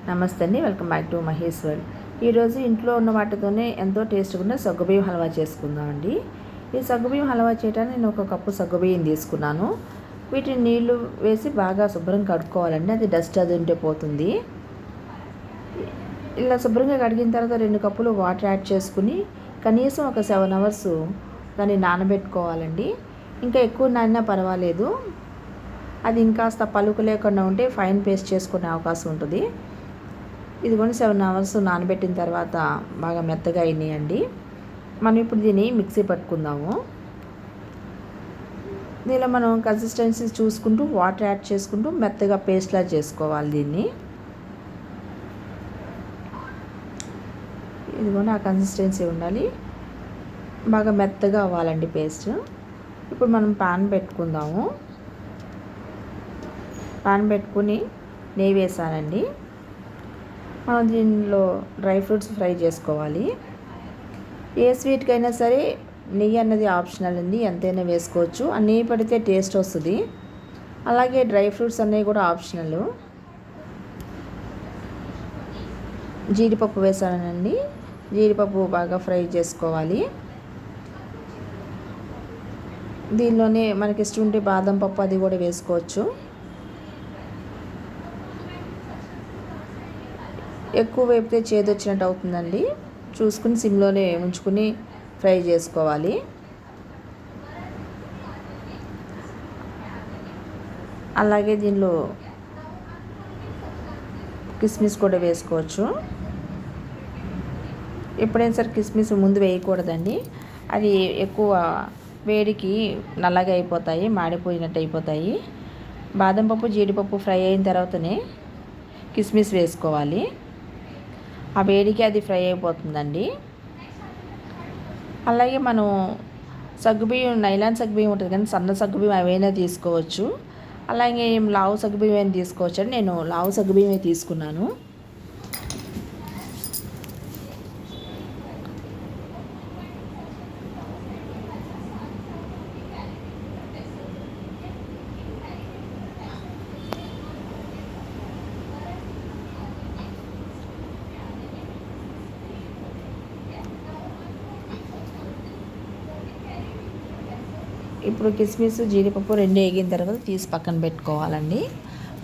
నమస్తే అండి, welcome back to Mahesh world. ఈరోజు ఇంట్లో ఉన్న వాటితోనే ఎంతో టేస్ట్గా ఉన్న సగ్గుబియ్యం హల్వా చేసుకుందామండి. ఈ సగ్గుబియ్యం హల్వా చేయడానికి నేను 1 కప్పు సగ్గుబియ్యం తీసుకున్నాను. వీటిని నీళ్లు వేసి బాగా శుభ్రం కడుక్కోవాలండి, అది డస్ట్ అది ఉంటే పోతుంది. ఇలా శుభ్రంగా కడిగిన తర్వాత 2 కప్పులు వాటర్ యాడ్ చేసుకుని కనీసం ఒక 7 అవర్స్ దాన్ని నానబెట్టుకోవాలండి. ఇంకా ఎక్కువ నానినా పర్వాలేదు, అది ఇంకాస్త పలుకు లేకుండా ఉంటే ఫైన్ పేస్ట్ చేసుకునే అవకాశం ఉంటుంది. ఇదిగోని 7 అవర్స్ నానబెట్టిన తర్వాత బాగా మెత్తగా అయినాయండి. మనం ఇప్పుడు దీన్ని మిక్సీ పట్టుకుందాము. దీనిలో మనం కన్సిస్టెన్సీ చూసుకుంటూ వాటర్ యాడ్ చేసుకుంటూ మెత్తగా పేస్ట్లా చేసుకోవాలి దీన్ని. ఇదిగోని ఆ కన్సిస్టెన్సీ ఉండాలి, బాగా మెత్తగా అవ్వాలండి పేస్ట్. ఇప్పుడు మనం పాన్ పెట్టుకుందాము. పాన్ పెట్టుకుని నెయ్యి వేసానండి. మనం దీనిలో డ్రై ఫ్రూట్స్ ఫ్రై చేసుకోవాలి. ఏ స్వీట్కైనా సరే నెయ్యి అన్నది ఆప్షనల్ అండి, ఎంతైనా వేసుకోవచ్చు. ఆ నెయ్యి పడితే టేస్ట్ వస్తుంది. అలాగే డ్రై ఫ్రూట్స్ అనేవి కూడా ఆప్షనల్. జీడిపప్పు వేసానండి. జీడిపప్పు బాగా ఫ్రై చేసుకోవాలి. దీనిలోనే మనకి ఇష్టం ఉంటే బాదం పప్పు అది కూడా వేసుకోవచ్చు. ఎక్కువ వేపితే చేదు వచ్చినట్టు అవుతుందండి, చూసుకుని సిమ్లోనే ఉంచుకుని ఫ్రై చేసుకోవాలి. అలాగే దీనిలో కిస్మిస్ కూడా వేసుకోవచ్చు. ఎప్పుడైనా సరే కిస్మిస్ ముందు వేయకూడదండి, అది ఎక్కువ వేడికి నల్లగా అయిపోతాయి, మాడిపోయినట్టు అయిపోతాయి. బాదం పప్పు జీడిపప్పు ఫ్రై అయిన తర్వాతనే కిస్మిస్ వేసుకోవాలి, ఆ వేడికి అది ఫ్రై అయిపోతుందండి. అలాగే మనం సగ్గుబియ్యం నైలాన్ సగ్గుబియ్యం ఉంటుంది కానీ సన్న సగ్గుబియ్యం అవైనా తీసుకోవచ్చు. అలాగే లావు సగ్గుబియ్యం అయినా తీసుకోవచ్చు అండి. నేను లావు సగ్గుబియ్యమే తీసుకున్నాను. ఇప్పుడు కిస్మిస్ జీడిపప్పు 2 వేగిన తర్వాత తీసి పక్కన పెట్టుకోవాలండి.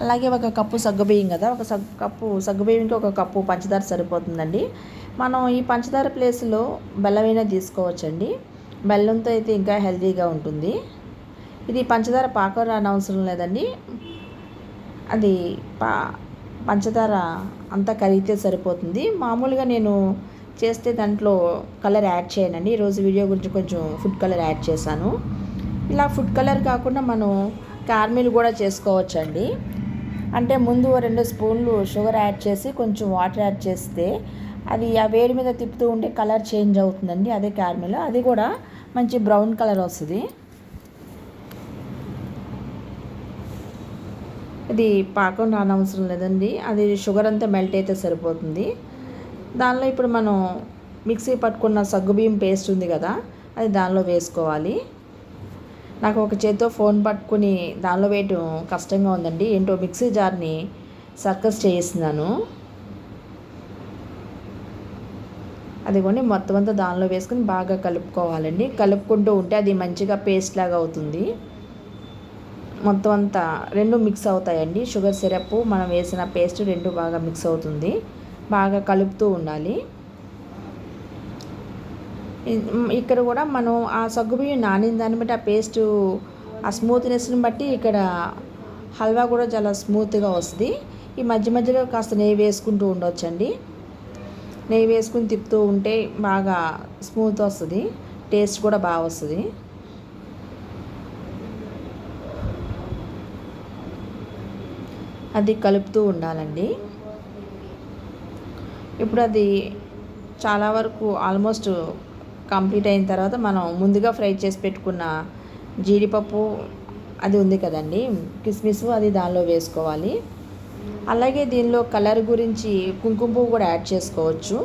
అలాగే 1 కప్పు సగ్గుబియ్యం కదా, 1 కప్పు సగ్గుబియ్యంకి 1 కప్పు పంచదార సరిపోతుందండి. మనం ఈ పంచదార ప్లేస్లో బెల్లమైనా తీసుకోవచ్చండి. బెల్లంతో అయితే ఇంకా హెల్తీగా ఉంటుంది. ఇది పంచదార పాకం రానవసరం లేదండి, అది పంచదార అంతా కరిగితే సరిపోతుంది. మామూలుగా నేను చేస్తే దాంట్లో కలర్ యాడ్ చేయనండి. ఈరోజు వీడియో గురించి కొంచెం ఫుడ్ కలర్ యాడ్ చేశాను. ఇలా ఫుడ్ కలర్ కాకుండా మనం క్యారమిల్ కూడా చేసుకోవచ్చండి. అంటే ముందు 2 స్పూన్లు షుగర్ యాడ్ చేసి కొంచెం వాటర్ యాడ్ చేస్తే అది ఆ వేడి మీద తిప్పుతూ ఉంటే కలర్ చేంజ్ అవుతుందండి, అదే క్యారమిల్. అది కూడా మంచి బ్రౌన్ కలర్ వస్తుంది. ఇది పాకం రానవసరం లేదండి, అది షుగర్ అంతా మెల్ట్ అయితే సరిపోతుంది. దానిలో ఇప్పుడు మనం మిక్సీ పట్టుకున్న సగ్గుబియ్యం పేస్ట్ ఉంది కదా, అది దానిలో వేసుకోవాలి. నాకు ఒక చేతితో ఫోన్ పట్టుకుని దానిలో వేయటం కష్టంగా ఉందండి, ఏంటో మిక్సీ జార్ని సర్కస్ చేస్తున్నాను. అదిగోండి మొత్తం అంతా దానిలో వేసుకుని బాగా కలుపుకోవాలండి. కలుపుకుంటూ ఉంటే అది మంచిగా పేస్ట్ లాగా అవుతుంది. మొత్తం అంతా 2 మిక్స్ అవుతాయండి. షుగర్ సిరప్ మనం వేసిన పేస్ట్ 2 బాగా మిక్స్ అవుతుంది. బాగా కలుపుతూ ఉండాలి. ఇక్కడ కూడా మనం ఆ సగ్గుబియ్యం నానిన దాన్ని బట్టి ఆ పేస్టు ఆ స్మూత్నెస్ని బట్టి ఇక్కడ హల్వా కూడా చాలా స్మూత్గా వస్తుంది. ఈ మధ్య మధ్యలో కాస్త నెయ్యి వేసుకుంటూ ఉండొచ్చండి. నెయ్యి వేసుకుని తిప్పుతూ ఉంటే బాగా స్మూత్ వస్తుంది, టేస్ట్ కూడా బాగా వస్తుంది. అది కలుపుతూ ఉండాలండి. ఇప్పుడు అది చాలా వరకు ఆల్మోస్ట్ కంప్లీట్ అయిన తర్వాత మనం ముందుగా ఫ్రై చేసి పెట్టుకున్న జీడిపప్పు అది ఉంది కదండి, కిస్మిస్, అది దానిలో వేసుకోవాలి. అలాగే దీనిలో కలర్ గురించి కుంకుమ పువ్వు కూడా యాడ్ చేసుకోవచ్చు.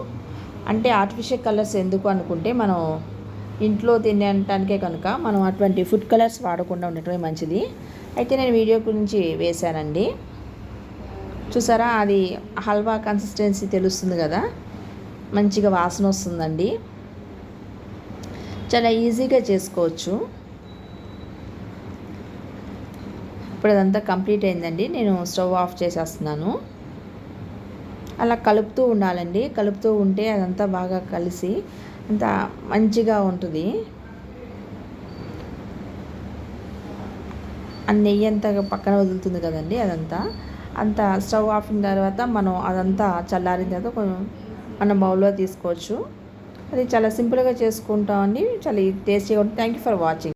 అంటే ఆర్టిఫిషియల్ కలర్స్ ఎందుకు అనుకుంటే మనం ఇంట్లో తినటానికే కనుక మనం అటువంటి ఫుడ్ కలర్స్ వాడకుండా ఉండటమే మంచిది. అయితే నేను వీడియో గురించి వేశానండి. చూసారా, అది హల్వా కన్సిస్టెన్సీ తెలుస్తుంది కదా, మంచిగా వాసన వస్తుందండి. చాలా ఈజీగా చేసుకోవచ్చు. ఇప్పుడు అదంతా కంప్లీట్ అయిందండి. నేను స్టవ్ ఆఫ్ చేసేస్తున్నాను. అలా కలుపుతూ ఉండాలండి. కలుపుతూ ఉంటే అదంతా బాగా కలిసి అంత మంచిగా ఉంటుంది. ఆ నెయ్యి అంతా పక్కన వదులుతుంది కదండి, అదంతా స్టవ్ ఆఫ్ అయిన తర్వాత మనం అదంతా చల్లారిన తర్వాత మనం బౌల్లో తీసుకోవచ్చు. అది చాలా సింపుల్గా చేసుకుంటామండి. చాలా టేస్టీగా ఉంటుంది. Thank you for watching.